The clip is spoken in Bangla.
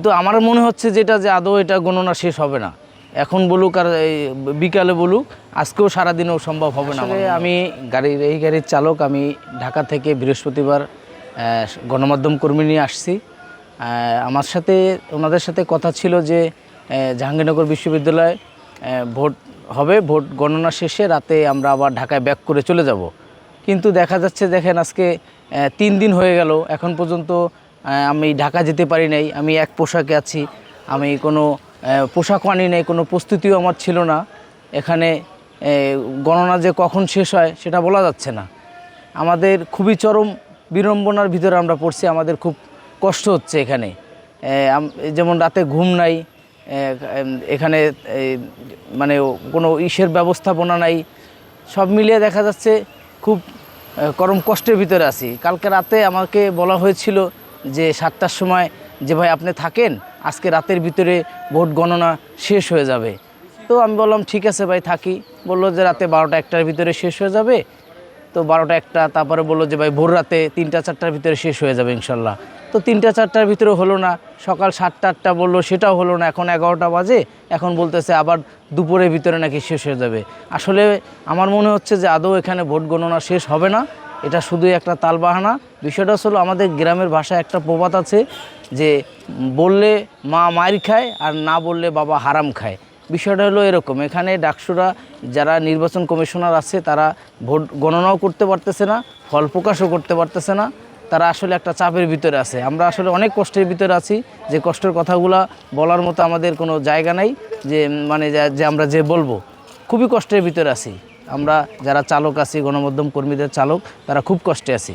তো আমার মনে হচ্ছে যেটা যে আদৌ এটা গণনা শেষ হবে না, এখন বলুক আর এই বিকালে বলুক, আজকেও সারাদিনেও সম্ভব হবে না। আমি গাড়ির চালক, আমি ঢাকা থেকে বৃহস্পতিবার গণমাধ্যম কর্মী নিয়ে আসছি। আমার সাথে ওনাদের সাথে কথা ছিল যে জাহাঙ্গীরনগর বিশ্ববিদ্যালয়ে ভোট হবে, ভোট গণনা শেষে রাতে আমরা আবার ঢাকায় ব্যাক করে চলে যাব। কিন্তু দেখা যাচ্ছে, দেখেন আজকে 3 দিন হয়ে গেল, এখন পর্যন্ত আমি ঢাকা যেতে পারি নাই। আমি এক পোশাকে আছি, আমি কোনো পোশাকও আনি নাই, কোনো প্রস্তুতিও আমার ছিল না। এখানে গণনা যে কখন শেষ হয় সেটা বলা যাচ্ছে না। আমাদের খুবই চরম বিড়ম্বনার ভিতরে আমরা পড়ছি, আমাদের খুব কষ্ট হচ্ছে এখানে। যেমন রাতে ঘুম নাই, এখানে মানে কোনো ইসের ব্যবস্থাপনা নাই, সব মিলিয়ে দেখা যাচ্ছে খুব চরম কষ্টের ভিতরে আছি। কালকে রাতে আমাকে বলা হয়েছিল যে 7টার সময় যে ভাই আপনি থাকেন, আজকে রাতের ভিতরে ভোট গণনা শেষ হয়ে যাবে। তো আমি বললাম ঠিক আছে ভাই থাকি। বললো যে রাতে 12টা 1টার ভিতরে শেষ হয়ে যাবে। তো 12টা 1টা, তারপরে বললো যে ভাই ভোর রাতে 3টা 4টার ভিতরে শেষ হয়ে যাবে ইনশাল্লাহ। তো 3টা 4টার ভিতরে হলো না, সকাল 7টা 8টা বললো, সেটাও হলো না। এখন 11টা বাজে, এখন বলতেছে আবার দুপুরের ভিতরে নাকি শেষ হয়ে যাবে। আসলে আমার মনে হচ্ছে যে আদৌ এখানে ভোট গণনা শেষ হবে না, এটা শুধুই একটা তালবাহানা। বিষয়টা হলো আমাদের গ্রামের ভাষায় একটা প্রবাদ আছে যে বললে মা মার খায় আর না বললে বাবা হারাম খায়। বিষয়টা হলো এরকম, এখানে ডাকসুরা যারা নির্বাচন কমিশনার আছে তারা ভোট গণনাও করতে পারতেছে না, ফল প্রকাশও করতে পারতেছে না। তারা আসলে একটা চাপের ভিতরে আছে। আমরা আসলে অনেক কষ্টের ভিতরে আছি, যে কষ্টের কথাগুলা বলার মতো আমাদের কোনো জায়গা নাই, যে মানে যে আমরা যে বলবো। খুবই কষ্টের ভিতরে আছি আমরা, যারা চালক আছি, গণমাধ্যম কর্মীদের চালক, তারা খুব কষ্টে আছি।